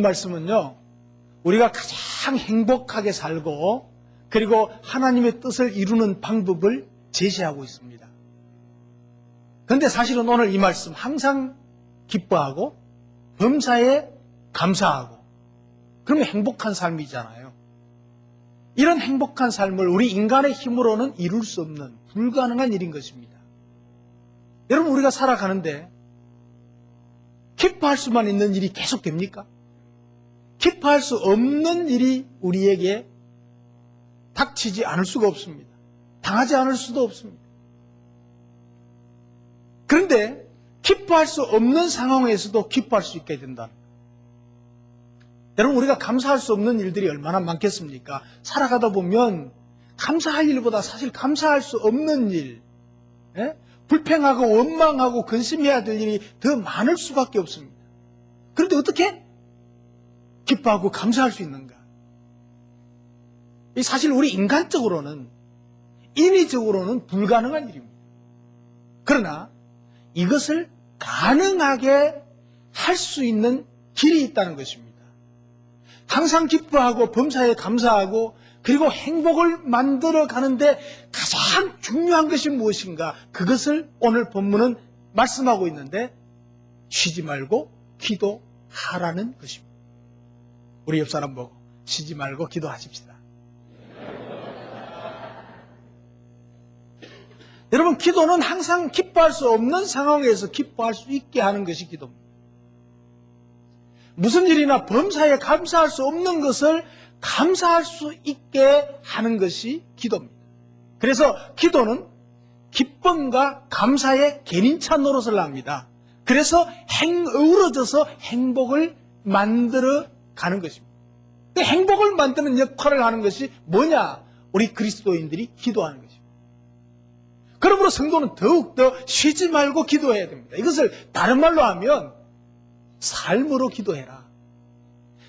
말씀은요, 우리가 가장 행복하게 살고 그리고 하나님의 뜻을 이루는 방법을 제시하고 있습니다. 그런데 사실은 오늘 이 말씀 항상 기뻐하고 범사에 감사하고 그러면 행복한 삶이잖아요. 이런 행복한 삶을 우리 인간의 힘으로는 이룰 수 없는 불가능한 일인 것입니다. 여러분, 우리가 살아가는데 기뻐할 수만 있는 일이 계속 됩니까? 기뻐할 수 없는 일이 우리에게 닥치지 않을 수가 없습니다. 당하지 않을 수도 없습니다. 그런데 기뻐할 수 없는 상황에서도 기뻐할 수 있게 된다는 거예요. 여러분, 우리가 감사할 수 없는 일들이 얼마나 많겠습니까? 살아가다 보면 감사할 일보다 사실 감사할 수 없는 일, 불평하고 원망하고 근심해야 될 일이 더 많을 수밖에 없습니다. 그런데 어떻게 기뻐하고 감사할 수 있는가? 사실 우리 인간적으로는, 인위적으로는 불가능한 일입니다. 그러나 이것을 가능하게 할 수 있는 길이 있다는 것입니다. 항상 기뻐하고 범사에 감사하고 그리고 행복을 만들어 가는데 가장 중요한 것이 무엇인가? 그것을 오늘 본문은 말씀하고 있는데 쉬지 말고 기도하라는 것입니다. 우리 옆 사람 보고 쉬지 말고 기도하십시다. 여러분, 기도는 항상 기뻐할 수 없는 상황에서 기뻐할 수 있게 하는 것이 기도입니다. 무슨 일이나 범사에 감사할 수 없는 것을 감사할 수 있게 하는 것이 기도입니다. 그래서 기도는 기쁨과 감사의 개인차 노릇을 합니다. 그래서 어우러져서 행복을 만들어 가는 것입니다. 그 행복을 만드는 역할을 하는 것이 뭐냐? 우리 그리스도인들이 기도하는 것입니다. 그러므로 성도는 더욱더 쉬지 말고 기도해야 됩니다. 이것을 다른 말로 하면 삶으로 기도해라.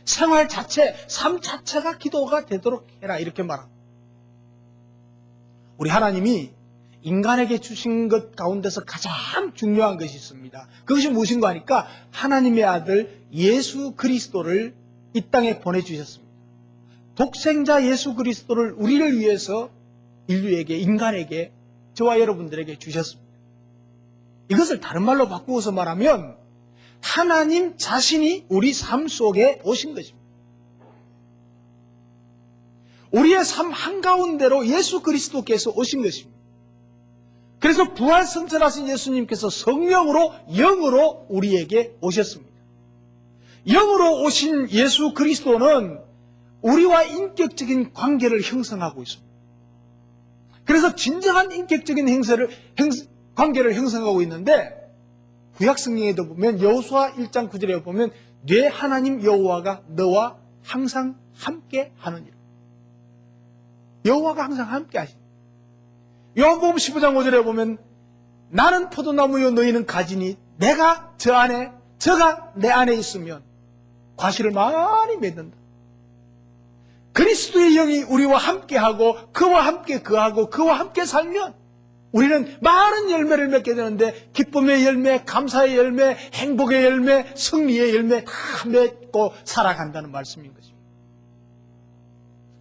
생활 자체, 삶 자체가 기도가 되도록 해라. 이렇게 말합니다. 우리 하나님이 인간에게 주신 것 가운데서 가장 중요한 것이 있습니다. 그것이 무엇인가 하니까 하나님의 아들 예수 그리스도를 이 땅에 보내주셨습니다. 독생자 예수 그리스도를 우리를 위해서 인류에게, 인간에게, 저와 여러분들에게 주셨습니다. 이것을 다른 말로 바꾸어서 말하면 하나님 자신이 우리 삶 속에 오신 것입니다. 우리의 삶 한가운데로 예수 그리스도께서 오신 것입니다. 그래서 부활승천하신 예수님께서 성령으로, 영으로 우리에게 오셨습니다. 영으로 오신 예수 그리스도는 우리와 인격적인 관계를 형성하고 있습니다. 그래서 진정한 인격적인 관계를 형성하고 있는데 구약 성경에도 보면 여호수아 1장 9절에 보면 내 하나님 여호와가 너와 항상 함께 하느니라. 여호와가 항상 함께 하시니. 요한복음 15장 5절에 보면 나는 포도나무요 너희는 가지니 내가 저 안에 저가 내 안에 있으면 과실을 많이 맺는다. 그리스도의 영이 우리와 함께하고 그와 함께 거하고 그와 함께 살면 우리는 많은 열매를 맺게 되는데 기쁨의 열매, 감사의 열매, 행복의 열매, 승리의 열매 다 맺고 살아간다는 말씀인 것입니다.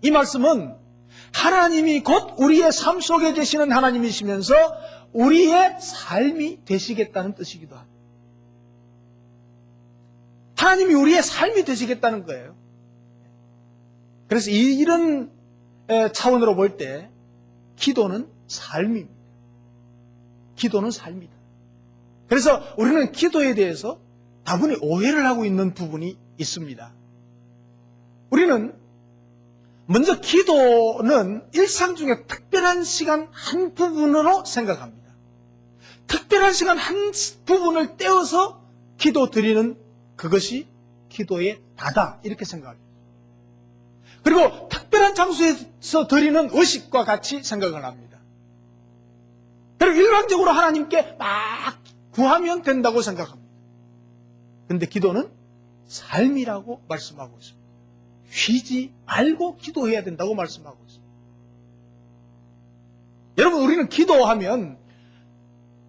이 말씀은 하나님이 곧 우리의 삶 속에 계시는 하나님이시면서 우리의 삶이 되시겠다는 뜻이기도 합니다. 하나님이 우리의 삶이 되시겠다는 거예요. 그래서 이런 차원으로 볼 때 기도는 삶입니다. 기도는 삶이다. 그래서 우리는 기도에 대해서 다분히 오해를 하고 있는 부분이 있습니다. 우리는 먼저 기도는 일상 중에 특별한 시간 한 부분으로 생각합니다. 특별한 시간 한 부분을 떼어서 기도 드리는 그것이 기도의 다다 이렇게 생각합니다. 그리고 특별한 장소에서 드리는 의식과 같이 생각을 합니다. 그리고 일반적으로 하나님께 막 구하면 된다고 생각합니다. 그런데 기도는 삶이라고 말씀하고 있습니다. 쉬지 말고 기도해야 된다고 말씀하고 있습니다. 여러분, 우리는 기도하면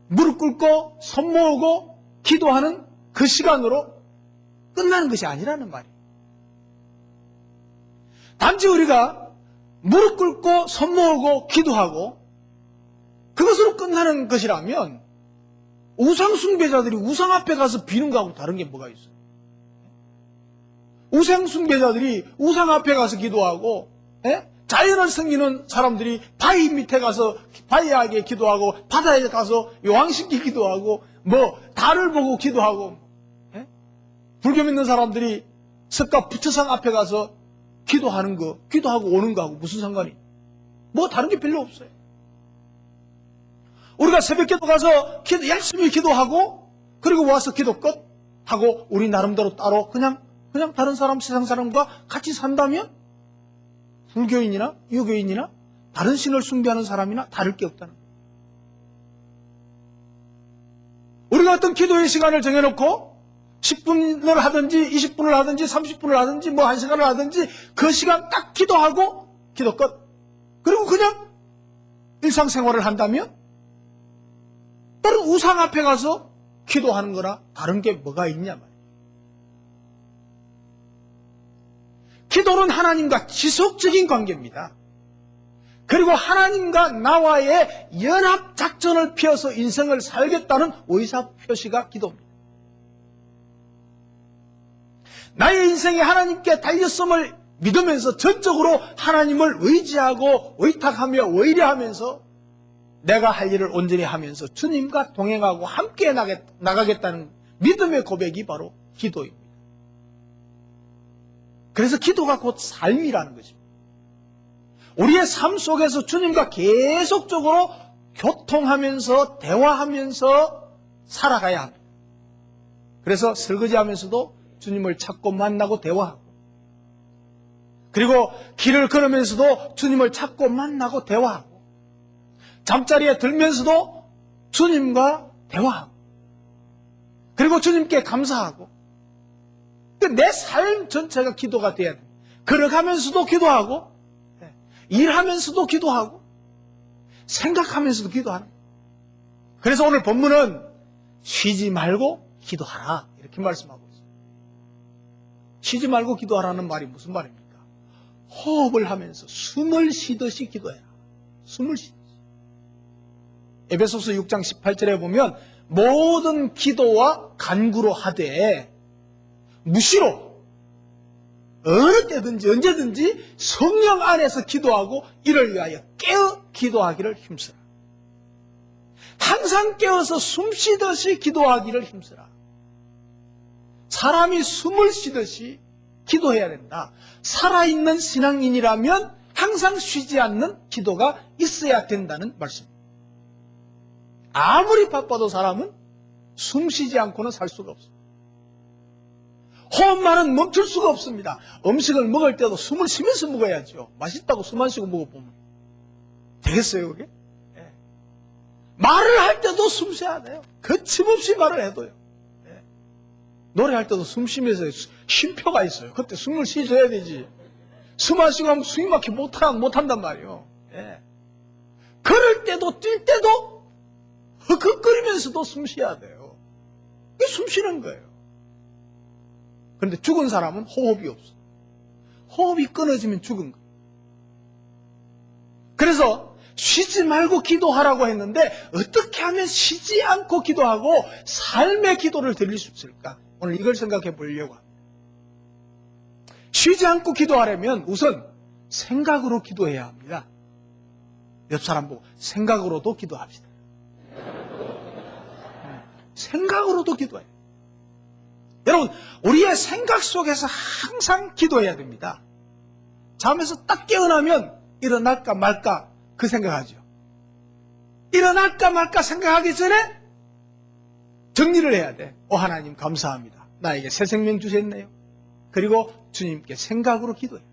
무릎 꿇고 손 모으고 기도하는 그 시간으로 끝나는 것이 아니라는 말이에요. 단지 우리가 무릎 꿇고 손 모으고 기도하고 그것으로 끝나는 것이라면 우상 숭배자들이 우상 앞에 가서 비는 거하고 다른 게 뭐가 있어요? 우상 숭배자들이 우상 앞에 가서 기도하고, 자연을 섬기는 사람들이 바위 밑에 가서 바위에게 기도하고, 바다에 가서 요항식기 기도하고, 달을 보고 기도하고, 불교 믿는 사람들이 석가 부처상 앞에 가서 기도하는 거, 기도하고 오는 거하고 무슨 상관이? 다른 게 별로 없어요. 우리가 새벽 기도 가서 열심히 기도하고, 그리고 와서 기도 끝 하고, 우리 나름대로 따로 그냥 다른 사람, 세상 사람과 같이 산다면, 불교인이나 유교인이나 다른 신을 숭배하는 사람이나 다를 게 없다는 거예요. 우리가 어떤 기도의 시간을 정해놓고 10분을 하든지 20분을 하든지 30분을 하든지 1시간을 하든지 그 시간 딱 기도하고 기도 끝. 그리고 그냥 일상생활을 한다면 다른 우상 앞에 가서 기도하는 거나 다른 게 뭐가 있냐 말이에요. 기도는 하나님과 지속적인 관계입니다. 그리고 하나님과 나와의 연합작전을 펴서 인생을 살겠다는 의사표시가 기도입니다. 나의 인생이 하나님께 달렸음을 믿으면서 전적으로 하나님을 의지하고 의탁하며 의뢰하면서 내가 할 일을 온전히 하면서 주님과 동행하고 함께 나가겠다는 믿음의 고백이 바로 기도입니다. 그래서 기도가 곧 삶이라는 것입니다. 우리의 삶 속에서 주님과 계속적으로 교통하면서 대화하면서 살아가야 합니다. 그래서 설거지하면서도 주님을 찾고 만나고 대화하고, 그리고 길을 걸으면서도 주님을 찾고 만나고 대화하고, 잠자리에 들면서도 주님과 대화하고, 그리고 주님께 감사하고, 내 삶 전체가 기도가 돼야 됩니다. 걸어가면서도 기도하고, 일하면서도 기도하고, 생각하면서도 기도하는 거예요. 그래서 오늘 본문은 쉬지 말고 기도하라 이렇게 말씀하고 있어요. 쉬지 말고 기도하라는 말이 무슨 말입니까? 호흡을 하면서 숨을 쉬듯이 기도해라. 숨을 쉬듯이. 에베소서 6장 18절에 보면 모든 기도와 간구로 하되 무시로 어느 때든지 언제든지 성령 안에서 기도하고 이를 위하여 깨어 기도하기를 힘쓰라. 항상 깨어서 숨 쉬듯이 기도하기를 힘쓰라. 사람이 숨을 쉬듯이 기도해야 된다. 살아있는 신앙인이라면 항상 쉬지 않는 기도가 있어야 된다는 말씀입니다. 아무리 바빠도 사람은 숨 쉬지 않고는 살 수가 없습니다. 호흡만은 멈출 수가 없습니다. 음식을 먹을 때도 숨을 쉬면서 먹어야죠. 맛있다고 숨 안 쉬고 먹어보면 되겠어요, 그게? 네. 말을 할 때도 숨 쉬어야 돼요. 거침없이 말을 해도요. 네. 노래할 때도 숨 쉬면서 쉼표가 있어요. 그때 숨을 쉬줘야 되지. 숨 안 쉬고 하면 숨이 막혀 못한단 말이에요. 네. 걸을 때도 뛸 때도 헉헉거리면서도 숨 쉬어야 돼요. 이게 숨 쉬는 거예요. 그런데 죽은 사람은 호흡이 없어. 호흡이 끊어지면 죽은 거예요. 그래서 쉬지 말고 기도하라고 했는데 어떻게 하면 쉬지 않고 기도하고 삶의 기도를 드릴 수 있을까? 오늘 이걸 생각해 보려고 합니다. 쉬지 않고 기도하려면 우선 생각으로 기도해야 합니다. 옆 사람 보고 생각으로도 기도합시다. 생각으로도 기도해요. 여러분, 우리의 생각 속에서 항상 기도해야 됩니다. 잠에서 딱 깨어나면 일어날까 말까 그 생각하죠. 일어날까 말까 생각하기 전에 정리를 해야 돼. 하나님 감사합니다. 나에게 새 생명 주셨네요. 그리고 주님께 생각으로 기도해요.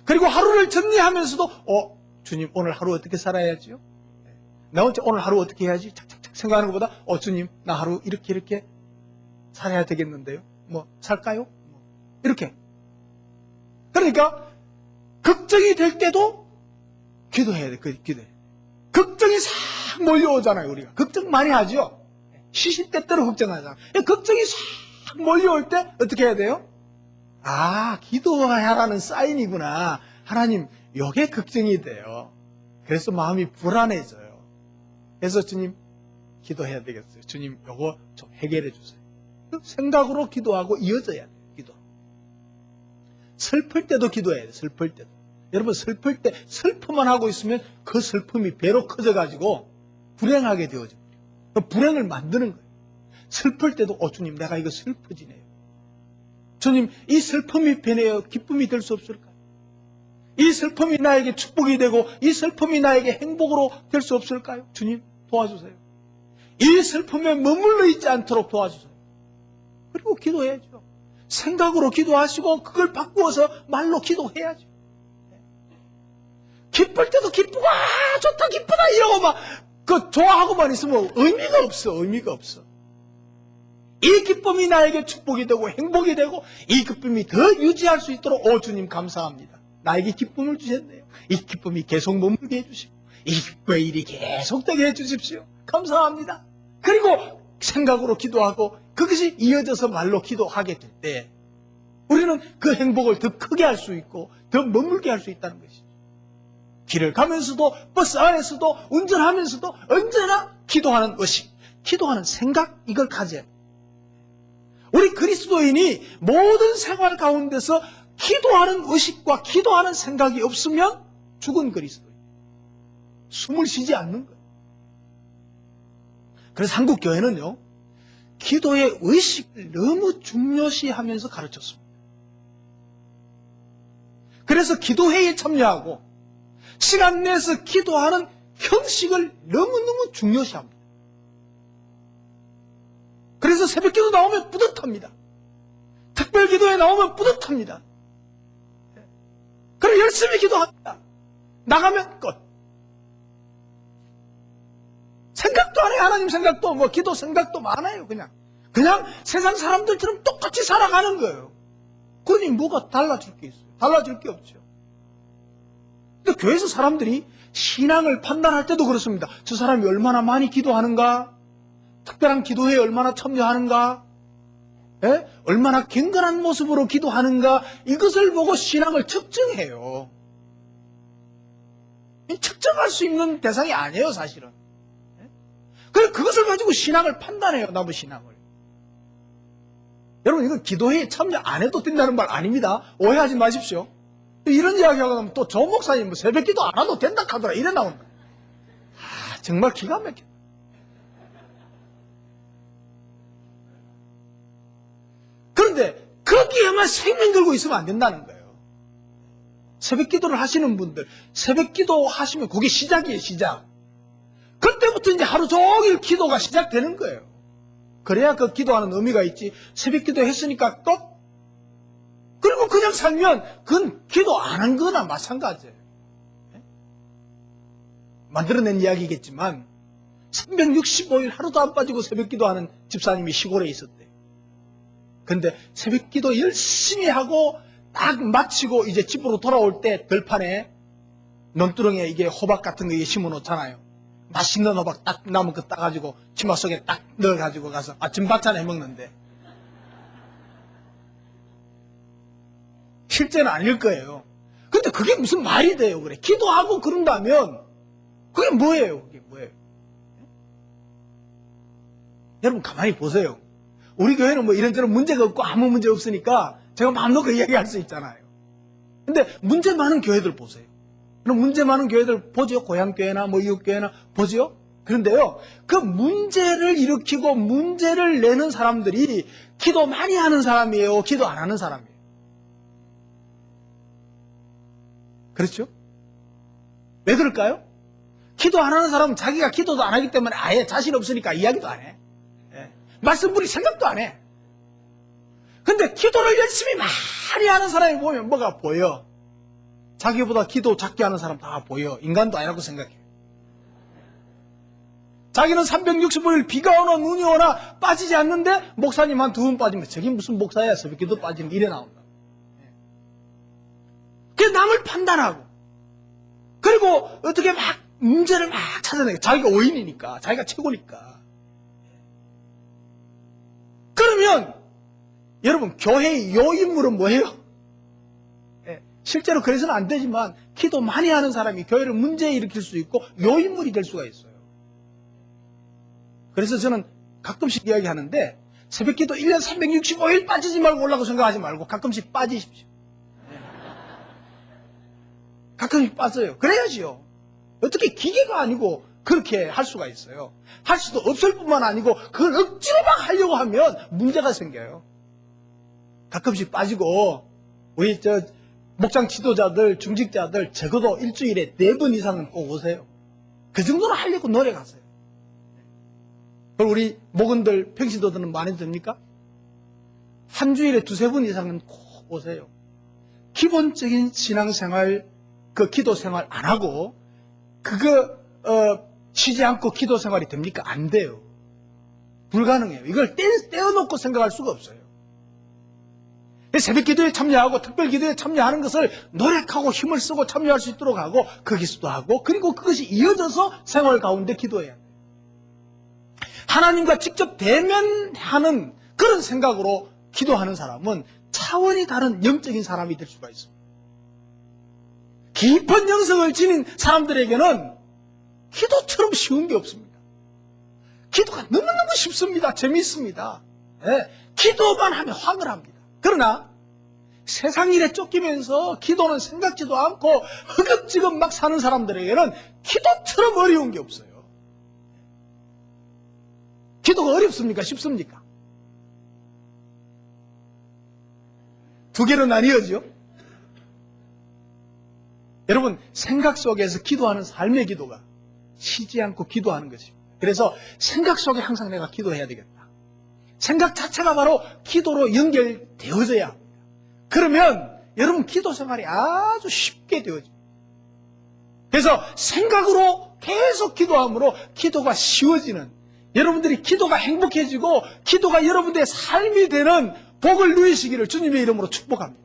그리고 하루를 정리하면서도 주님 오늘 하루 어떻게 살아야지요? 나 오늘 하루 어떻게 해야지? 착착착 생각하는 것보다 주님 나 하루 이렇게 살아야 되겠는데요. 살까요? 이렇게. 그러니까 걱정이 될 때도 기도해야 돼. 기도해. 걱정이 싹 몰려오잖아요. 우리가 걱정 많이 하죠. 시시때때로 걱정하잖아요. 걱정이 싹 몰려올 때 어떻게 해야 돼요? 아, 기도하라는 사인이구나. 하나님, 요게 걱정이 돼요. 그래서 마음이 불안해져요. 그래서 주님, 기도해야 되겠어요. 주님, 요거 좀 해결해 주세요. 생각으로 기도하고 이어져야 돼요. 기도. 슬플 때도 기도해야 돼요. 슬플 때도. 여러분, 슬플 때 슬픔만 하고 있으면 그 슬픔이 배로 커져가지고 불행하게 되어집니다. 불행을 만드는 거예요. 슬플 때도 주님, 내가 이거 슬퍼지네요. 주님, 이 슬픔이 변해요. 기쁨이 될 수 없을까요? 이 슬픔이 나에게 축복이 되고 이 슬픔이 나에게 행복으로 될 수 없을까요? 주님, 도와주세요. 이 슬픔에 머물러 있지 않도록 도와주세요. 그리고 기도해야죠. 생각으로 기도하시고 그걸 바꾸어서 말로 기도해야죠. 기쁠 때도 기쁘고 아 좋다 기쁘다 이러고 막 그 좋아하고만 있으면 의미가 없어. 의미가 없어. 이 기쁨이 나에게 축복이 되고 행복이 되고 이 기쁨이 더 유지할 수 있도록 주님 감사합니다. 나에게 기쁨을 주셨네요. 이 기쁨이 계속 머물게 해주시고 이 기쁨의 일이 계속되게 해주십시오. 감사합니다. 그리고 생각으로 기도하고 그것이 이어져서 말로 기도하게 될 때 우리는 그 행복을 더 크게 할 수 있고 더 머물게 할 수 있다는 것이죠. 길을 가면서도 버스 안에서도 운전하면서도 언제나 기도하는 의식, 기도하는 생각 이걸 가져야 돼요. 우리 그리스도인이 모든 생활 가운데서 기도하는 의식과 기도하는 생각이 없으면 죽은 그리스도인. 숨을 쉬지 않는 거예요. 그래서 한국 교회는요, 기도의 의식을 너무 중요시하면서 가르쳤습니다. 그래서 기도회에 참여하고 시간 내서 기도하는 형식을 너무너무 중요시합니다. 그래서 새벽기도 나오면 뿌듯합니다. 특별기도에 나오면 뿌듯합니다. 그리고 열심히 기도합니다. 나가면 끝. 생각도 안 해요. 하나님 생각도 뭐 기도 생각도 많아요. 그냥 세상 사람들처럼 똑같이 살아가는 거예요. 그러니 뭐가 달라질 게 있어요? 달라질 게 없죠. 근데 교회에서 사람들이 신앙을 판단할 때도 그렇습니다. 저 사람이 얼마나 많이 기도하는가? 특별한 기도회에 얼마나 참여하는가? 얼마나 경건한 모습으로 기도하는가? 이것을 보고 신앙을 측정해요. 측정할 수 있는 대상이 아니에요, 사실은. 그래서 그것을 가지고 신앙을 판단해요, 남의 신앙을. 여러분, 이건 기도회에 참여 안 해도 된다는 말 아닙니다. 오해하지 마십시오. 이런 이야기하고 나면 또 조 목사님 새벽 기도 안 해도 된다 하더라. 이래 나온다. 정말 기가 막혀. 그런데 거기에만 생명 걸고 있으면 안 된다는 거예요. 새벽 기도를 하시는 분들, 새벽 기도 하시면 그게 시작이에요, 시작. 그때부터 이제 하루 종일 기도가 시작되는 거예요. 그래야 그 기도하는 의미가 있지. 새벽 기도 했으니까 끝. 그리고 그냥 살면 그건 기도 안 한 거나 마찬가지예요. 만들어낸 이야기겠지만 365일 하루도 안 빠지고 새벽 기도하는 집사님이 시골에 있었대요. 근데 새벽 기도 열심히 하고 딱 마치고 이제 집으로 돌아올 때 들판에 논두렁에 이게 호박 같은 거 심어 놓잖아요. 맛있는 호박 딱 남은 거 따가지고 치마 속에 딱 넣어가지고 가서 아침 반찬 해먹는데 실제는 아닐 거예요. 근데 그게 무슨 말이 돼요, 그래. 기도하고 그런다면 그게 뭐예요, 그게 뭐예요? 여러분 가만히 보세요. 우리 교회는 뭐 이런저런 문제가 없고 아무 문제 없으니까 제가 마음 놓고 이야기할 수 있잖아요. 근데 문제 많은 교회들 보세요. 그럼 문제 많은 교회들 보죠? 고향교회나 뭐 이웃교회나 보죠? 그런데요, 그 문제를 일으키고 문제를 내는 사람들이 기도 많이 하는 사람이에요? 기도 안 하는 사람이에요? 그렇죠? 왜 그럴까요? 기도 안 하는 사람은 자기가 기도도 안 하기 때문에 아예 자신 없으니까 이야기도 안 해. 말씀부리 생각도 안 해. 근데 기도를 열심히 많이 하는 사람이 보면 뭐가 보여? 자기보다 기도 작게 하는 사람 다 보여. 인간도 아니라고 생각해. 자기는 365일 비가 오나 눈이 오나 빠지지 않는데 목사님 한 두 분 빠지면 저게 무슨 목사야? 새벽기도 빠지는 게 이래 나온다. 그래서 남을 판단하고 그리고 어떻게 막 문제를 막 찾아내고 자기가 오인이니까 자기가 최고니까. 그러면 여러분, 교회의 요인물은 뭐예요? 예, 실제로 그래서는 안 되지만 기도 많이 하는 사람이 교회를 문제 일으킬 수 있고 요인물이 될 수가 있어요. 그래서 저는 가끔씩 이야기하는데 새벽기도 1년 365일 빠지지 말고 올라고 생각하지 말고 가끔씩 빠지십시오. 가끔씩 빠져요. 그래야지요. 어떻게 기계가 아니고 그렇게 할 수가 있어요. 할 수도 없을 뿐만 아니고 그걸 억지로 막 하려고 하면 문제가 생겨요. 가끔씩 빠지고 우리 목장 지도자들, 중직자들 적어도 일주일에 4번 이상은 꼭 오세요. 그 정도는 하려고 노력하세요. 그리고 우리 목원들, 평신도들은 많이 됩니까? 한 주일에 2-3번 이상은 꼭 오세요. 기본적인 신앙생활, 그 기도생활 안 하고 그거 쉬지 않고 기도생활이 됩니까? 안 돼요. 불가능해요. 이걸 떼어놓고 생각할 수가 없어요. 새벽기도에 참여하고 특별기도에 참여하는 것을 노력하고 힘을 쓰고 참여할 수 있도록 하고 거기서도 하고 그리고 그것이 이어져서 생활 가운데 기도해야 돼요. 하나님과 직접 대면하는 그런 생각으로 기도하는 사람은 차원이 다른 영적인 사람이 될 수가 있습니다. 깊은 영성을 지닌 사람들에게는 기도처럼 쉬운 게 없습니다. 기도가 너무너무 쉽습니다. 재미있습니다. 네, 기도만 하면 황홀합니다. 그러나 세상 일에 쫓기면서 기도는 생각지도 않고 허겁지겁 막 사는 사람들에게는 기도처럼 어려운 게 없어요. 기도가 어렵습니까? 쉽습니까? 두 개로 나뉘어져. 여러분, 생각 속에서 기도하는 삶의 기도가 쉬지 않고 기도하는 것입니다. 그래서 생각 속에 항상 내가 기도해야 되겠다. 생각 자체가 바로 기도로 연결되어져야 합니다. 그러면 여러분 기도 생활이 아주 쉽게 되어집니다. 그래서 생각으로 계속 기도함으로 기도가 쉬워지는, 여러분들이 기도가 행복해지고 기도가 여러분들의 삶이 되는 복을 누리시기를 주님의 이름으로 축복합니다.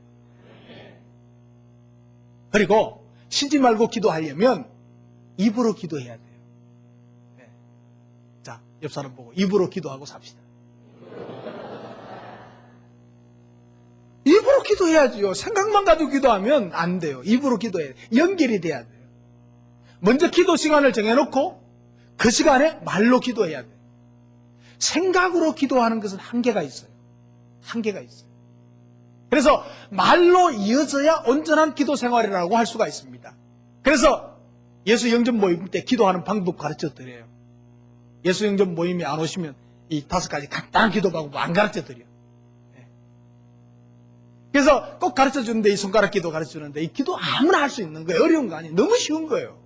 그리고 쉬지 말고 기도하려면 입으로 기도해야 돼요. 네. 자, 옆 사람 보고 입으로 기도하고 삽시다. 입으로 기도해야지요. 생각만 가지고 기도하면 안 돼요. 입으로 기도해야 돼요. 연결이 돼야 돼요. 먼저 기도 시간을 정해놓고 그 시간에 말로 기도해야 돼요. 생각으로 기도하는 것은 한계가 있어요. 한계가 있어요. 그래서 말로 이어져야 온전한 기도 생활이라고 할 수가 있습니다. 그래서 예수 영접 모임 때 기도하는 방법 가르쳐 드려요. 예수 영접 모임에 안 오시면 이 5가지 간단한 기도 방법 안 가르쳐 드려요. 그래서 꼭 가르쳐 주는데 이 손가락 기도 가르쳐 주는데 이 기도 아무나 할 수 있는 거예요. 어려운 거 아니에요. 너무 쉬운 거예요.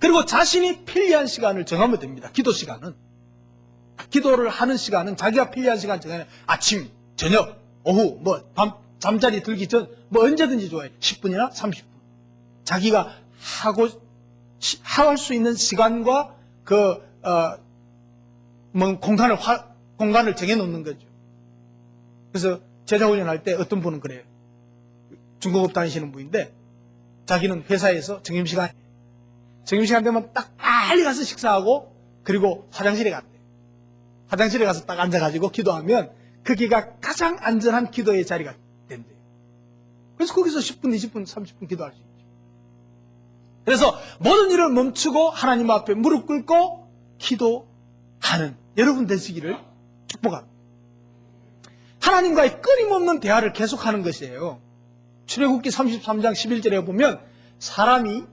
그리고 자신이 편리한 시간을 정하면 됩니다. 기도 시간은. 기도를 하는 시간은 자기가 편리한 시간 정하면 아침, 저녁, 오후, 잠자리 들기 전, 언제든지 좋아요. 10분이나 30분. 자기가 할 수 있는 시간과 공간을 정해놓는 거죠. 그래서 제자훈련 할 때 어떤 분은 그래요. 중공업 다니시는 분인데 자기는 회사에서 점심시간 되면 딱 빨리 가서 식사하고 그리고 화장실에 갔대요. 화장실에 가서 딱 앉아가지고 기도하면 거기가 가장 안전한 기도의 자리가 된대요. 그래서 거기서 10분, 20분, 30분 기도할 수 있죠. 그래서 모든 일을 멈추고 하나님 앞에 무릎 꿇고 기도하는 여러분 되시기를 축복합니다. 하나님과의 끊임없는 대화를 계속하는 것이에요. 출애굽기 33장 11절에 보면 사람이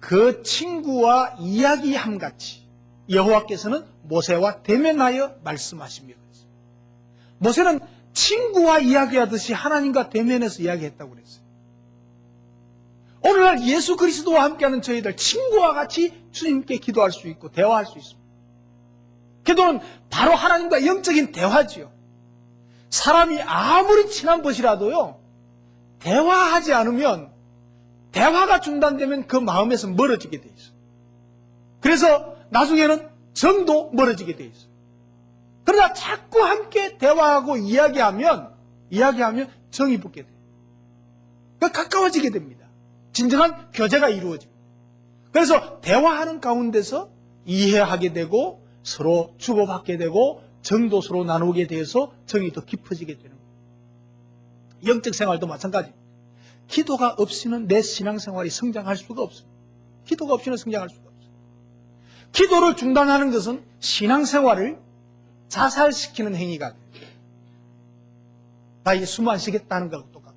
그 친구와 이야기함같이 여호와께서는 모세와 대면하여 말씀하시며 그랬어요. 모세는 친구와 이야기하듯이 하나님과 대면해서 이야기했다고 그랬어요. 오늘날 예수 그리스도와 함께하는 저희들 친구와 같이 주님께 기도할 수 있고 대화할 수 있습니다. 기도는 바로 하나님과 영적인 대화지요. 사람이 아무리 친한 것이라도요, 대화하지 않으면, 대화가 중단되면 그 마음에서 멀어지게 돼 있어요. 그래서 나중에는 정도 멀어지게 돼 있어요. 그러나 자꾸 함께 대화하고 이야기하면 정이 붙게 돼요. 가까워지게 됩니다. 진정한 교제가 이루어집니다. 그래서 대화하는 가운데서 이해하게 되고, 서로 주고받게 되고, 정도수로 나누게 되어서 정이 더 깊어지게 되는 거예요. 영적 생활도 마찬가지입니다. 기도가 없이는 내 신앙생활이 성장할 수가 없습니다. 기도가 없이는 성장할 수가 없어요. 기도를 중단하는 것은 신앙생활을 자살시키는 행위가 돼요. 나 이제 숨 안 쉬겠다는 거하고 똑같아요.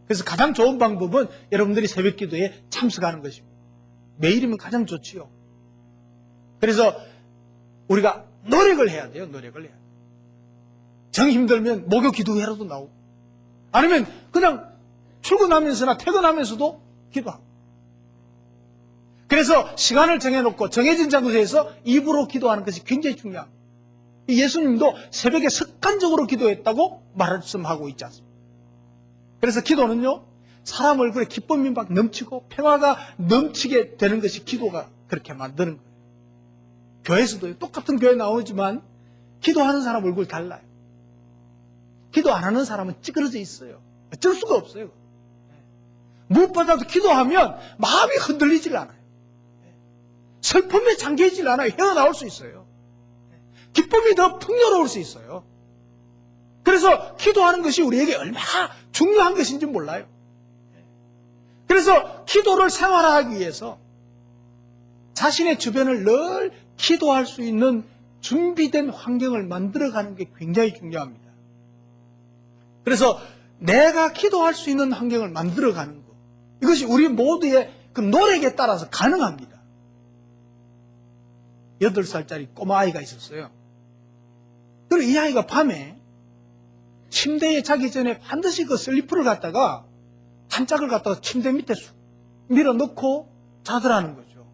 그래서 가장 좋은 방법은 여러분들이 새벽 기도에 참석하는 것입니다. 매일이면 가장 좋지요. 그래서 우리가 노력을 해야 돼요. 노력을 해야 돼요. 정 힘들면 목요 기도회라도 나오고, 아니면 그냥 출근하면서나 퇴근하면서도 기도하고. 그래서 시간을 정해놓고 정해진 장소에서 입으로 기도하는 것이 굉장히 중요합니다. 예수님도 새벽에 습관적으로 기도했다고 말씀하고 있지 않습니까? 그래서 기도는요, 사람 얼굴에 기쁨이 막 넘치고 평화가 넘치게 되는 것이 기도가 그렇게 만드는 거예요. 교회에서도 똑같은 교회 나오지만 기도하는 사람 얼굴 달라요. 기도 안 하는 사람은 찌그러져 있어요. 어쩔 수가 없어요. 무엇보다도 기도하면 마음이 흔들리질 않아요. 슬픔에 잠기질 않아요. 헤어나올 수 있어요. 기쁨이 더 풍요로울 수 있어요. 그래서 기도하는 것이 우리에게 얼마나 중요한 것인지 몰라요. 그래서 기도를 생활화하기 위해서 자신의 주변을 늘 기도할 수 있는 준비된 환경을 만들어가는 게 굉장히 중요합니다. 그래서 내가 기도할 수 있는 환경을 만들어가는 것, 이것이 우리 모두의 그 노력에 따라서 가능합니다. 8살짜리 꼬마아이가 있었어요. 그리고 이 아이가 밤에 침대에 자기 전에 반드시 그 슬리퍼를 갖다가 한 짝을 갖다가 침대 밑에 밀어넣고 자더라는 거죠.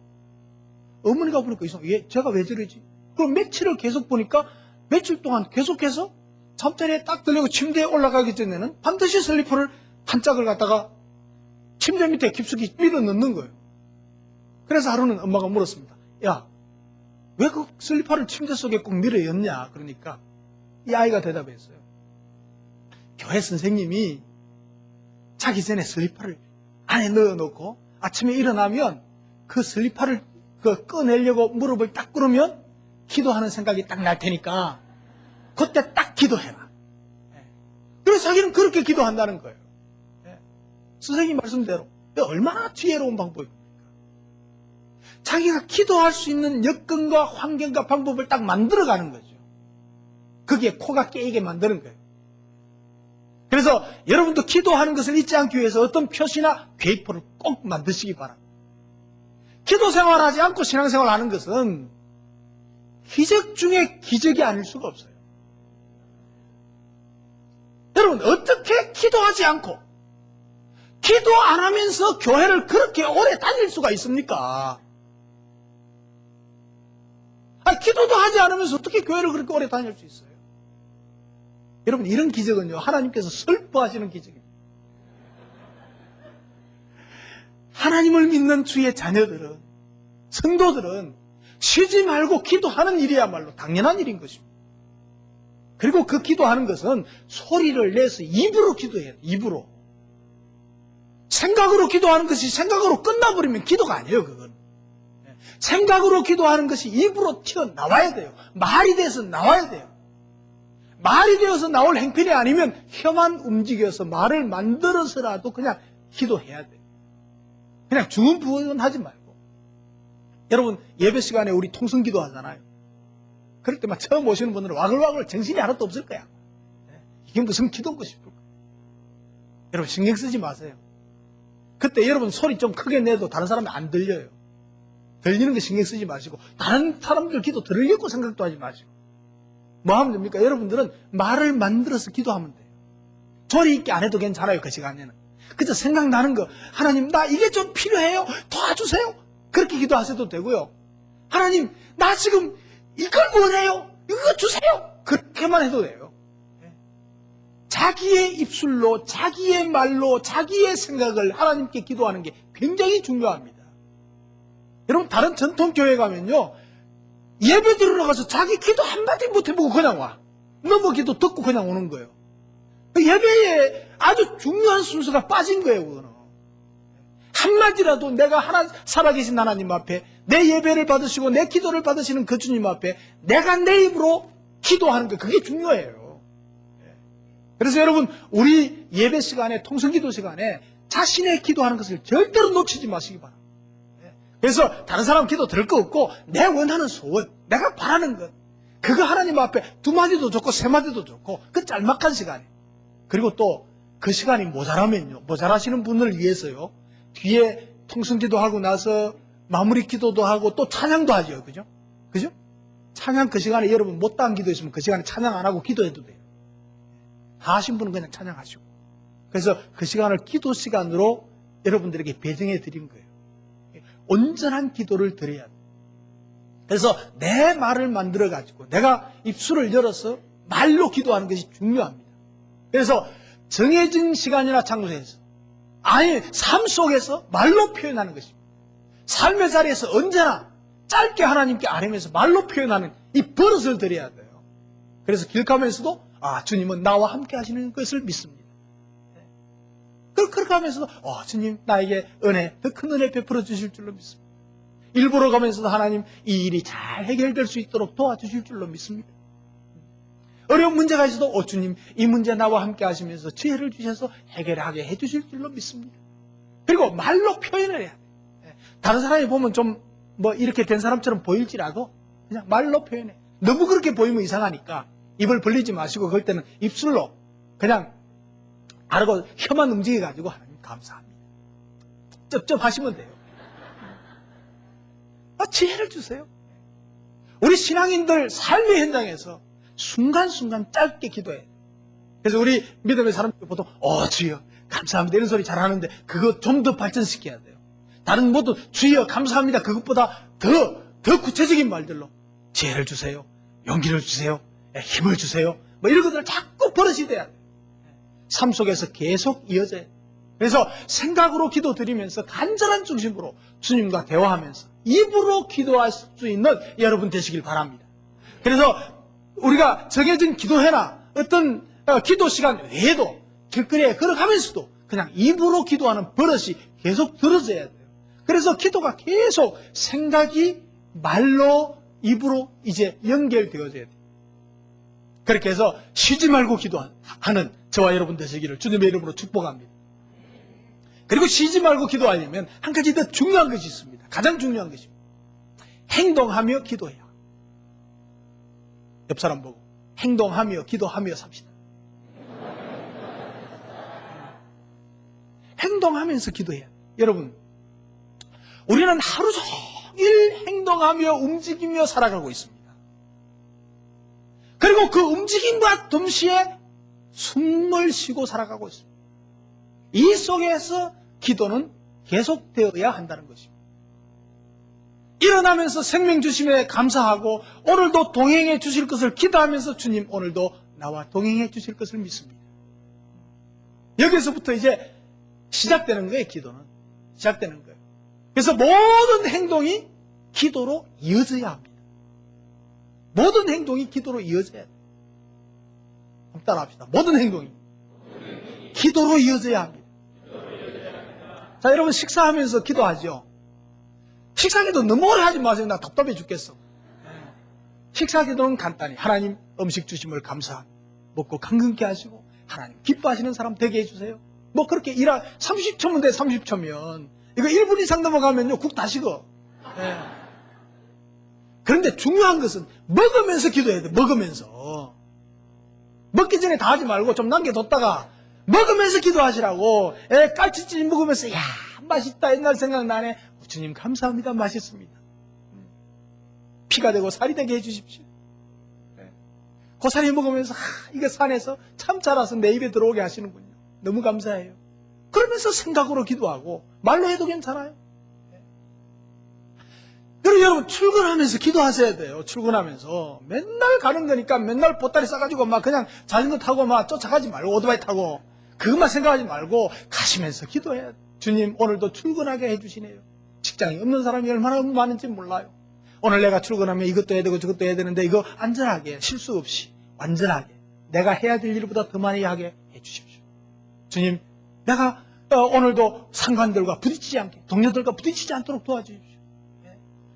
어머니가 보니까 이상해. 제가 왜 저러지? 그럼 며칠을 계속 보니까 며칠 동안 계속해서 잠자리에 딱 들리고 침대에 올라가기 전에는 반드시 슬리퍼를 한 짝을 갖다가 침대 밑에 깊숙이 밀어넣는 거예요. 그래서 하루는 엄마가 물었습니다. 야, 왜 그 슬리퍼를 침대 속에 꼭 밀어넣냐? 그러니까 이 아이가 대답했어요. 교회 선생님이 자기 전에 슬리퍼를 안에 넣어놓고 아침에 일어나면 그 슬리퍼를 꺼내려고 무릎을 딱 꿇으면 기도하는 생각이 딱 날 테니까 그때 딱 기도해라. 그래서 자기는 그렇게 기도한다는 거예요. 선생님 말씀대로 얼마나 지혜로운 방법입니까? 자기가 기도할 수 있는 여건과 환경과 방법을 딱 만들어가는 거죠. 거기에 코가 깨이게 만드는 거예요. 그래서 여러분도 기도하는 것을 잊지 않기 위해서 어떤 표시나 계획표를 꼭 만드시기 바랍니다. 기도 생활하지 않고 신앙생활 하는 것은 기적 중에 기적이 아닐 수가 없어요. 여러분, 어떻게 기도하지 않고 기도 안 하면서 교회를 그렇게 오래 다닐 수가 있습니까? 기도도 하지 않으면서 어떻게 교회를 그렇게 오래 다닐 수 있어요? 여러분, 이런 기적은요, 하나님께서 슬퍼하시는 기적입니다. 하나님을 믿는 주의 자녀들은, 성도들은 쉬지 말고 기도하는 일이야말로 당연한 일인 것입니다. 그리고 그 기도하는 것은 소리를 내서 입으로 기도해야 돼요. 입으로. 생각으로 기도하는 것이 생각으로 끝나버리면 기도가 아니에요, 그건. 생각으로 기도하는 것이 입으로 튀어나와야 돼요. 말이 돼서 나와야 돼요. 말이 되어서 나올 행편이 아니면 혀만 움직여서 말을 만들어서라도 그냥 기도해야 돼요. 그냥 중언부언 하지 말고. 여러분, 예배 시간에 우리 통성기도 하잖아요. 그럴 때만 처음 오시는 분들은 와글와글 정신이 하나도 없을 거야. 이게 무슨 기도인가 싶을 거야. 여러분, 신경 쓰지 마세요. 그때 여러분 소리 좀 크게 내도 다른 사람이 안 들려요. 들리는 거 신경 쓰지 마시고 다른 사람들 기도 들으려고 생각도 하지 마시고 뭐 하면 됩니까? 여러분들은 말을 만들어서 기도하면 돼요. 소리 있게 안 해도 괜찮아요. 그 시간에는. 그저 생각나는 거, 하나님 나 이게 좀 필요해요. 도와주세요. 그렇게 기도하셔도 되고요. 하나님 나 지금 이걸 원해요. 이거 주세요. 그렇게만 해도 돼요. 자기의 입술로, 자기의 말로, 자기의 생각을 하나님께 기도하는 게 굉장히 중요합니다. 여러분, 다른 전통교회 가면요, 예배 드리러 가서 자기 기도 한마디 못 해보고 그냥 와. 너무 기도 듣고 그냥 오는 거예요. 예배에 아주 중요한 순서가 빠진 거예요, 그거는. 한마디라도 내가 살아계신 하나님 앞에 내 예배를 받으시고 내 기도를 받으시는 그 주님 앞에 내가 내 입으로 기도하는 거, 그게 중요해요. 그래서 여러분, 우리 예배 시간에, 통성기도 시간에 자신의 기도하는 것을 절대로 놓치지 마시기 바랍니다. 그래서 다른 사람 기도 들을 거 없고 내 원하는 소원, 내가 바라는 것, 그거 하나님 앞에 두 마디도 좋고 세 마디도 좋고 그 짤막한 시간에, 그리고 또 그 시간이 모자라면요, 모자라시는 분을 위해서요, 뒤에 통성기도 하고 나서 마무리 기도도 하고 또 찬양도 하죠. 그죠? 그죠? 찬양 그 시간에 여러분 못다한 기도 있으면 그 시간에 찬양 안 하고 기도해도 돼요. 다 하신 분은 그냥 찬양하시고. 그래서 그 시간을 기도 시간으로 여러분들에게 배정해 드린 거예요. 온전한 기도를 드려야 돼요. 그래서 내 말을 만들어 가지고 내가 입술을 열어서 말로 기도하는 것이 중요합니다. 그래서 정해진 시간이나 장소에서, 아니 삶 속에서 말로 표현하는 것입니다. 삶의 자리에서 언제나 짧게 하나님께 아뢰면서 말로 표현하는 이 버릇을 들여야 돼요. 그래서 길 가면서도 주님은 나와 함께 하시는 것을 믿습니다. 그렇게 하면서도 주님 나에게 은혜, 더 큰 은혜 베풀어 주실 줄로 믿습니다. 일부러 가면서도 하나님 이 일이 잘 해결될 수 있도록 도와주실 줄로 믿습니다. 어려운 문제가 있어도 주님 이 문제 나와 함께 하시면서 지혜를 주셔서 해결하게 해주실 줄로 믿습니다. 그리고 말로 표현을 해야 돼요. 다른 사람이 보면 좀 이렇게 된 사람처럼 보일지라도 그냥 말로 표현해. 너무 그렇게 보이면 이상하니까 입을 벌리지 마시고 그럴 때는 입술로 그냥 아르고 혀만 움직여가지고 하나님 감사합니다. 쩝쩝하시면 돼요. 지혜를 주세요. 우리 신앙인들 삶의 현장에서 순간순간 짧게 기도해. 그래서 우리 믿음의 사람들 보통 주여 감사합니다 이런 소리 잘하는데 그거 좀 더 발전시켜야 돼요. 다른 모두 주여 감사합니다 그것보다 더 구체적인 말들로 지혜를 주세요, 용기를 주세요, 힘을 주세요, 이런 것들을 자꾸 버릇이 돼야 돼요. 삶 속에서 계속 이어져요. 그래서 생각으로 기도 드리면서 간절한 중심으로 주님과 대화하면서 입으로 기도할 수 있는 여러분 되시길 바랍니다. 그래서 우리가 정해진 기도회나 어떤 기도 시간 외에도 길거리에 걸어가면서도 그냥 입으로 기도하는 버릇이 계속 들어져야 돼요. 그래서 기도가 계속 생각이 말로 입으로 이제 연결되어져야 돼요. 그렇게 해서 쉬지 말고 기도하는 저와 여러분 되시기를 주님의 이름으로 축복합니다. 그리고 쉬지 말고 기도하려면 한 가지 더 중요한 것이 있습니다. 가장 중요한 것입니다. 행동하며 기도해야. 옆 사람 보고 행동하며 기도하며 삽시다. 행동하면서 기도해야. 여러분, 우리는 하루 종일 행동하며 움직이며 살아가고 있습니다. 그리고 그 움직임과 동시에 숨을 쉬고 살아가고 있습니다. 이 속에서 기도는 계속되어야 한다는 것입니다. 일어나면서 생명 주심에 감사하고 오늘도 동행해 주실 것을 기도하면서 주님 오늘도 나와 동행해 주실 것을 믿습니다. 여기서부터 이제 시작되는 거예요. 기도는 시작되는 거예요. 그래서 모든 행동이 기도로 이어져야 합니다. 모든 행동이 기도로 이어져야 돼요. 한번 따라합시다. 모든 행동이 기도로 이어져야 합니다. 자, 여러분 식사하면서 기도하죠. 식사기도 너무 오래 하지 마세요. 나 답답해 죽겠어. 식사기도는 간단히 하나님 음식 주심을 감사합니다. 먹고 감격케 하시고 하나님 기뻐하시는 사람 되게 해주세요. 그렇게 30초면 돼. 30초면 이거 1분 이상 넘어가면요 국 다 식어. 그런데 중요한 것은 먹으면서 기도해야 돼. 먹으면서 먹기 전에 다 하지 말고 좀 남겨뒀다가 먹으면서 기도하시라고. 깔치찜 먹으면서 맛있다 옛날 생각나네. 주님 감사합니다. 맛있습니다. 피가 되고 살이 되게 해주십시오. 고사리 먹으면서 이거 산에서 참 자라서 내 입에 들어오게 하시는군요. 너무 감사해요. 그러면서 생각으로 기도하고 말로 해도 괜찮아요. 그리고 여러분 출근하면서 기도하셔야 돼요. 출근하면서 맨날 가는 거니까 맨날 보따리 싸가지고 막 그냥 자전거 타고 막 쫓아가지 말고 오토바이 타고 그것만 생각하지 말고 가시면서 기도해야 돼요. 주님 오늘도 출근하게 해주시네요. 직장이 없는 사람이 얼마나 많은지 몰라요. 오늘 내가 출근하면 이것도 해야 되고 저것도 해야 되는데 이거 안전하게 실수 없이 완전하게 내가 해야 될 일보다 더 많이 하게 해주십시오. 주님 내가 오늘도 상관들과 부딪히지 않게 동료들과 부딪히지 않도록 도와주십시오.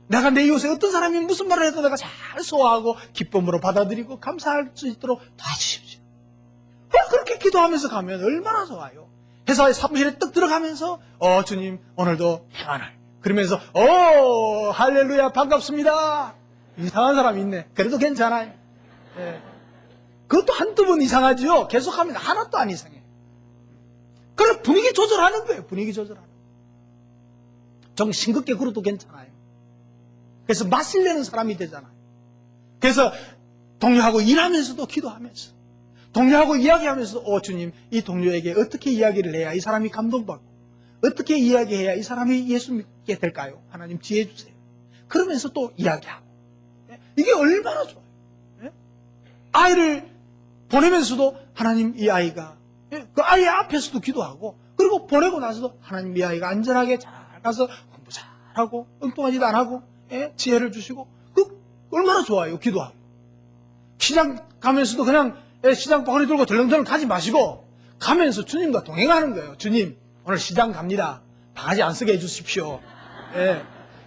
내가 내 이웃에 어떤 사람이 무슨 말을 해도 내가 잘 소화하고 기쁨으로 받아들이고 감사할 수 있도록 도와주십시오. 그렇게 기도하면서 가면 얼마나 좋아요. 회사의 사무실에 떡 들어가면서 주님 오늘도 평안을 그러면서 할렐루야 반갑습니다. 이상한 사람이 있네. 그래도 괜찮아요. 예. 그것도 한두 번 이상하지요. 계속하면 하나도 안 이상해. 그래 분위기 조절하는 거예요. 분위기 조절하는 거예요. 좀 싱겁게 굴어도 괜찮아요. 그래서 맛을 내는 사람이 되잖아요. 그래서 동료하고 일하면서도 기도하면서 동료하고 이야기하면서도 주님 이 동료에게 어떻게 이야기를 해야 이 사람이 감동받고 어떻게 이야기해야 이 사람이 예수 믿게 될까요? 하나님 지혜 주세요. 그러면서 또 이야기하고 이게 얼마나 좋아요. 아이를 보내면서도 하나님 이 아이가 그 아이 앞에서도 기도하고 그리고 보내고 나서도 하나님 이 아이가 안전하게 잘 가서 공부 잘하고 엉뚱하지도 안 하고 지혜를 주시고 그 얼마나 좋아요. 기도하고 시장 가면서도 그냥 시장 바구니 들고 덜렁덜렁 가지 마시고 가면서 주님과 동행하는 거예요. 주님 오늘 시장 갑니다. 바가지 안 쓰게 해주십시오.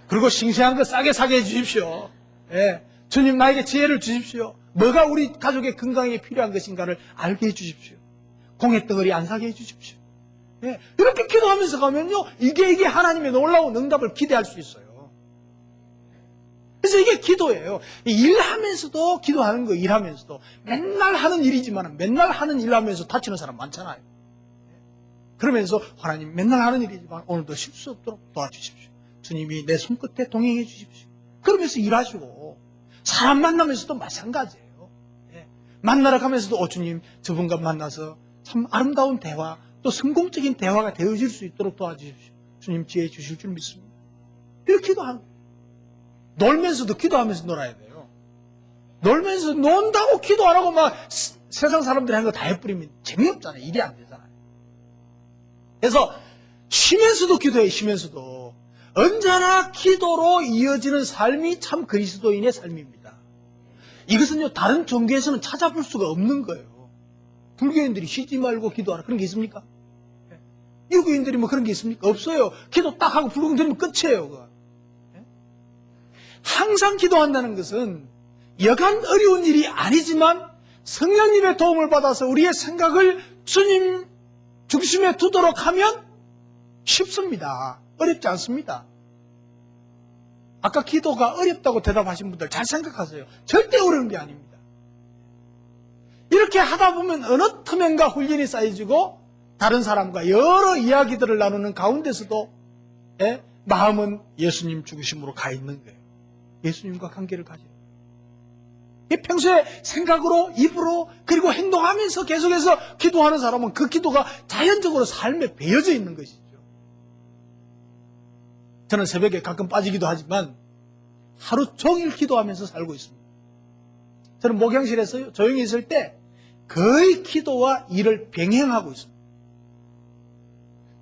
그리고 싱싱한 거 싸게 사게 해주십시오. 주님 나에게 지혜를 주십시오. 뭐가 우리 가족의 건강에 필요한 것인가를 알게 해주십시오. 공회덩어리 안 사게 해주십시오. 이렇게 기도하면서 가면요 이게 하나님의 놀라운 응답을 기대할 수 있어요. 그래서 이게 기도예요. 일하면서도 기도하는 거 일하면서도 맨날 하는 일이지만 맨날 하는 일 하면서 다치는 사람 많잖아요. 그러면서 하나님 맨날 하는 일이지만 오늘도 실수 수 없도록 도와주십시오. 주님이 내 손끝에 동행해 주십시오. 그러면서 일하시고 사람 만나면서도 마찬가지예요. 만나러 가면서도 주님 저분과 만나서 참 아름다운 대화 또 성공적인 대화가 되어질 수 있도록 도와주십시오. 주님 지혜 주실 줄 믿습니다. 이렇게 기도하는 거예요. 놀면서도 기도하면서 놀아야 돼요. 놀면서 논다고 기도 안 하고 막 세상 사람들이 하는 거 다 해버리면 재미없잖아요. 일이 안 되잖아요. 그래서 쉬면서도 기도해. 쉬면서도 언제나 기도로 이어지는 삶이 참 그리스도인의 삶입니다. 이것은요 다른 종교에서는 찾아볼 수가 없는 거예요. 불교인들이 쉬지 말고 기도하라 그런 게 있습니까? 유교인들이 뭐 그런 게 있습니까? 없어요. 기도 딱 하고 불금 드리면 끝이에요. 그거. 항상 기도한다는 것은 여간 어려운 일이 아니지만 성령님의 도움을 받아서 우리의 생각을 주님 중심에 두도록 하면 쉽습니다. 어렵지 않습니다. 아까 기도가 어렵다고 대답하신 분들 잘 생각하세요. 절대 어려운 게 아닙니다. 이렇게 하다 보면 어느 틈엔가 훈련이 쌓여지고 다른 사람과 여러 이야기들을 나누는 가운데서도 마음은 예수님 중심으로 가 있는 거예요. 예수님과 관계를 가져요. 평소에 생각으로 입으로 그리고 행동하면서 계속해서 기도하는 사람은 그 기도가 자연적으로 삶에 배어져 있는 것이죠. 저는 새벽에 가끔 빠지기도 하지만 하루 종일 기도하면서 살고 있습니다. 저는 목양실에서 조용히 있을 때 거의 기도와 일을 병행하고 있습니다.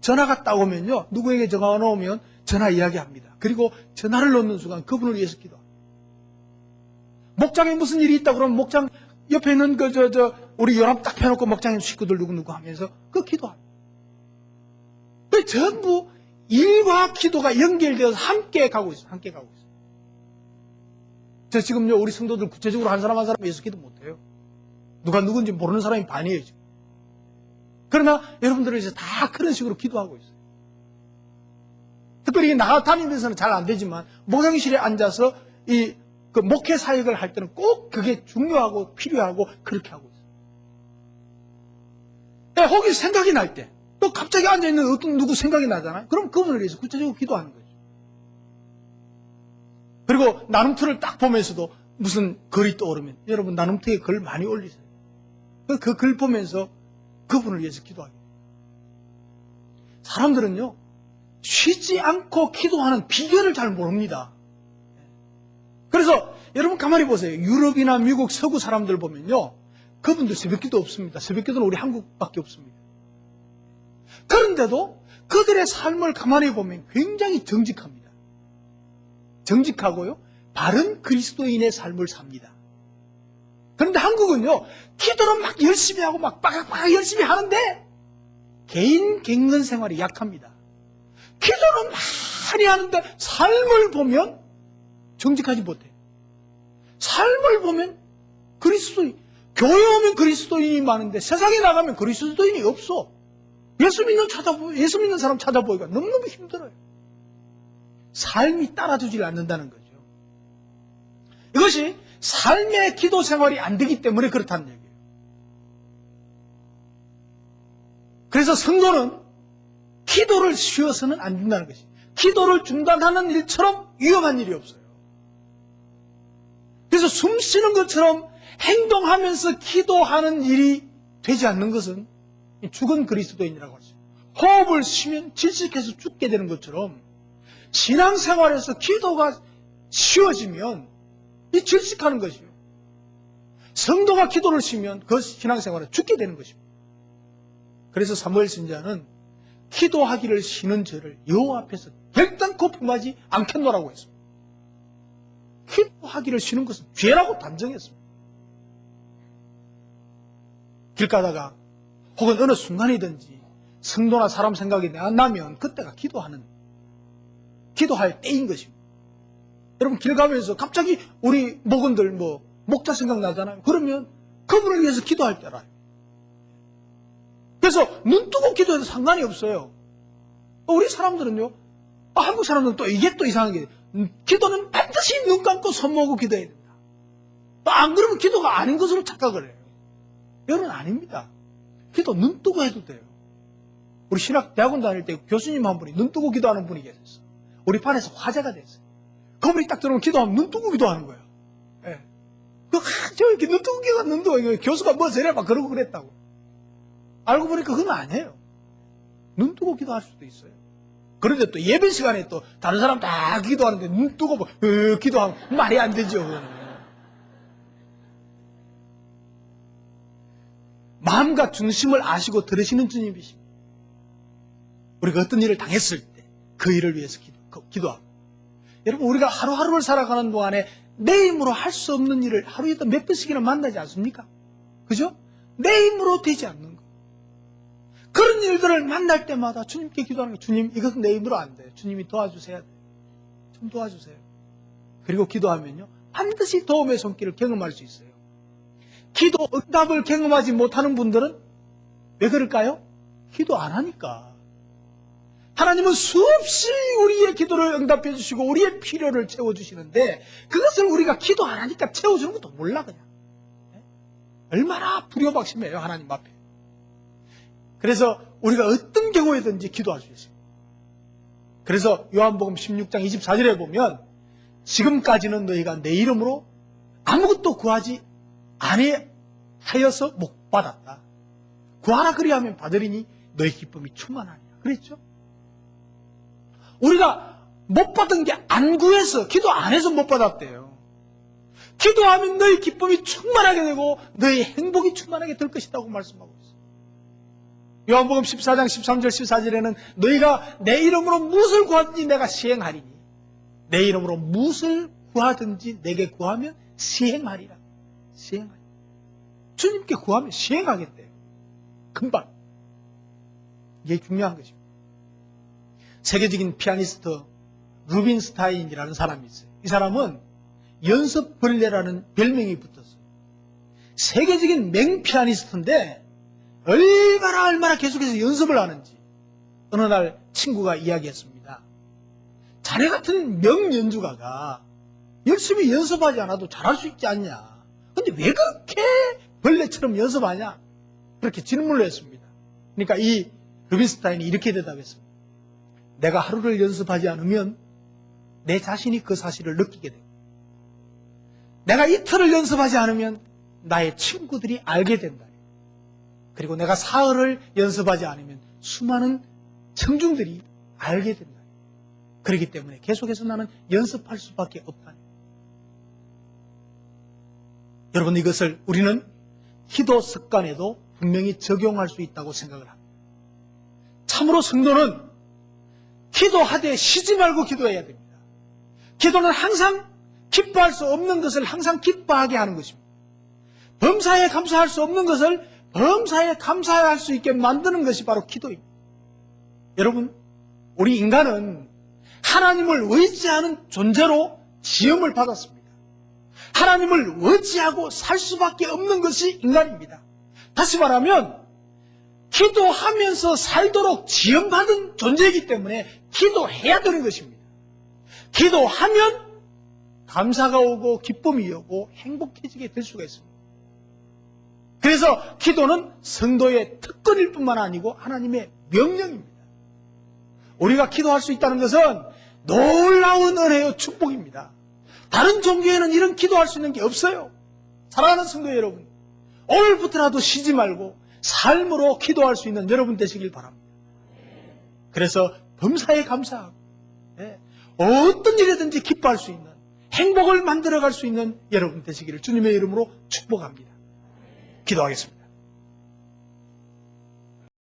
전화가 딱 오면요. 누구에게 전화가 오면 전화 이야기합니다. 그리고 전화를 놓는 순간 그분을 위해서 기도합니다. 목장에 무슨 일이 있다 그러면 목장 옆에 있는 우리 연합 딱 펴놓고 목장에 식구들 누구 하면서 그 기도합니다. 전부 일과 기도가 연결되어서 함께 가고 있어요. 함께 가고 있어요. 저 지금요 우리 성도들 구체적으로 한 사람 한 사람 위해서 기도 못해요. 누가 누군지 모르는 사람이 반이에요 지금. 그러나 여러분들을 위해서 다 그런 식으로 기도하고 있어요. 특별히 나가 다니면서는 잘 안 되지만 목양실에 앉아서 그 목회 사역을 할 때는 꼭 그게 중요하고 필요하고 그렇게 하고 있어요. 거기 생각이 날 때 또 갑자기 앉아있는 어떤 누구 생각이 나잖아요. 그럼 그분을 위해서 구체적으로 기도하는 거죠. 그리고 나눔터를 딱 보면서도 무슨 글이 떠오르면 여러분 나눔터에 글 많이 올리세요. 그 글 보면서 그분을 위해서 기도하게 돼요. 사람들은요 쉬지 않고 기도하는 비결을 잘 모릅니다. 그래서 여러분 가만히 보세요. 유럽이나 미국 서구 사람들 보면요 그분들 새벽기도 없습니다. 새벽기도는 우리 한국밖에 없습니다. 그런데도 그들의 삶을 가만히 보면 굉장히 정직합니다. 정직하고요 바른 그리스도인의 삶을 삽니다. 그런데 한국은요 기도를 막 열심히 하고 막 빠각빠각 열심히 하는데 개인 갱년 생활이 약합니다. 기도는 많이 하는데 삶을 보면 정직하지 못해. 삶을 보면 그리스도인, 교회 오면 그리스도인이 많은데 세상에 나가면 그리스도인이 없어. 예수 믿는 사람 찾아보기가 너무너무 힘들어요. 삶이 따라주질 않는다는 거죠. 이것이 삶의 기도 생활이 안 되기 때문에 그렇다는 얘기예요. 그래서 성도는 기도를 쉬어서는 안 된다는 것이, 기도를 중단하는 일처럼 위험한 일이 없어요. 그래서 숨 쉬는 것처럼 행동하면서 기도하는 일이 되지 않는 것은 죽은 그리스도인이라고 할 수 있어요. 호흡을 쉬면 질식해서 죽게 되는 것처럼 신앙생활에서 기도가 쉬워지면 이 질식하는 것이요. 성도가 기도를 쉬면 그 신앙생활은 죽게 되는 것입니다. 그래서 사무엘 선지자는 기도하기를 쉬는 죄를 여호와 앞에서 결단코 범하지 않겠노라고 했습니다. 기도하기를 쉬는 것은 죄라고 단정했습니다. 길 가다가 혹은 어느 순간이든지 성도나 사람 생각이 나면 그때가 기도할 때인 것입니다. 여러분 길 가면서 갑자기 우리 목원들 목자 생각나잖아요. 그러면 그분을 위해서 기도할 때라요. 그래서 눈 뜨고 기도해도 상관이 없어요. 우리 사람들은요, 한국 사람들은 또 이게 또 이상한 게, 기도는 반드시 눈 감고 손 모으고 기도해야 된다. 또 안 그러면 기도가 아닌 것으로 착각을 해요. 여러분 아닙니다. 기도 눈 뜨고 해도 돼요. 우리 신학대학원 다닐 때 교수님 한 분이 눈 뜨고 기도하는 분이 계셨어요. 우리 반에서 화제가 됐어요. 그분이 딱 들어오면 기도하면 눈 뜨고 기도하는 거예요. 예. 저 이렇게 눈 뜨고 기도하는 교수가 뭐 저래 막 그러고 그랬다고. 알고 보니까 그건 아니에요. 눈 뜨고 기도할 수도 있어요. 그런데 또 예배 시간에 또 다른 사람 다 기도하는데 눈 뜨고 기도하면 말이 안 되죠. 마음과 중심을 아시고 들으시는 주님이십니다. 우리가 어떤 일을 당했을 때 그 일을 위해서 기도하고. 여러분 우리가 하루하루를 살아가는 동안에 내 힘으로 할 수 없는 일을 하루에도 몇 번씩이나 만나지 않습니까? 그죠? 내 힘으로 되지 않는 거. 그런 일들을 만날 때마다 주님께 기도하는 거예요. 주님, 이것은 내 힘으로 안 돼. 주님이 도와주셔야 돼. 좀 도와주세요. 그리고 기도하면요, 반드시 도움의 손길을 경험할 수 있어요. 기도 응답을 경험하지 못하는 분들은 왜 그럴까요? 기도 안 하니까. 하나님은 수없이 우리의 기도를 응답해 주시고 우리의 필요를 채워주시는데 그것을 우리가 기도 안 하니까 채워주는 것도 몰라 그냥. 얼마나 불효박심해요 하나님 앞에. 그래서 우리가 어떤 경우에든지 기도할 수 있습니다. 그래서 요한복음 16장 24절에 보면 지금까지는 너희가 내 이름으로 아무것도 구하지 아니하여서 못 받았다. 구하라 그리하면 받으리니 너희 기쁨이 충만하니라. 그랬죠? 우리가 못 받은 게 안 구해서 기도 안 해서 못 받았대요. 기도하면 너희 기쁨이 충만하게 되고 너희 행복이 충만하게 될 것이라고 말씀하고 있어요. 요한복음 14장 13절 14절에는 너희가 내 이름으로 무엇을 구하든지 내가 시행하리니 내 이름으로 무엇을 구하든지 내게 구하면 시행하리라. 시행하리. 주님께 구하면 시행하겠대요. 금방. 이게 중요한 것입니다. 세계적인 피아니스트 루빈스타인이라는 사람이 있어요. 이 사람은 연습벌레라는 별명이 붙었어요. 세계적인 맹피아니스트인데 얼마나 계속해서 연습을 하는지 어느 날 친구가 이야기했습니다. 자네 같은 명연주가가 열심히 연습하지 않아도 잘할 수 있지 않냐. 근데 왜 그렇게 벌레처럼 연습하냐. 그렇게 질문을 했습니다. 그러니까 이 루빈스타인이 이렇게 대답했습니다. 내가 하루를 연습하지 않으면 내 자신이 그 사실을 느끼게 되고 내가 이틀을 연습하지 않으면 나의 친구들이 알게 된다. 그리고 내가 사흘을 연습하지 않으면 수많은 청중들이 알게 된다. 그렇기 때문에 계속해서 나는 연습할 수밖에 없다. 여러분 이것을 우리는 기도 습관에도 분명히 적용할 수 있다고 생각을 합니다. 참으로 성도는 기도하되 쉬지 말고 기도해야 됩니다. 기도는 항상 기뻐할 수 없는 것을 항상 기뻐하게 하는 것입니다. 범사에 감사할 수 없는 것을 범사에 감사할 수 있게 만드는 것이 바로 기도입니다. 여러분, 우리 인간은 하나님을 의지하는 존재로 지음을 받았습니다. 하나님을 의지하고 살 수밖에 없는 것이 인간입니다. 다시 말하면 기도하면서 살도록 지음받은 존재이기 때문에 기도해야 되는 것입니다. 기도하면 감사가 오고 기쁨이 오고 행복해지게 될 수가 있습니다. 그래서 기도는 성도의 특권일 뿐만 아니고 하나님의 명령입니다. 우리가 기도할 수 있다는 것은 놀라운 은혜요 축복입니다. 다른 종교에는 이런 기도할 수 있는 게 없어요. 사랑하는 성도 여러분, 오늘부터라도 쉬지 말고 삶으로 기도할 수 있는 여러분 되시길 바랍니다. 그래서 범사에 감사하고 어떤 일이든지 기뻐할 수 있는 행복을 만들어갈 수 있는 여러분 되시기를 주님의 이름으로 축복합니다. 기도하겠습니다.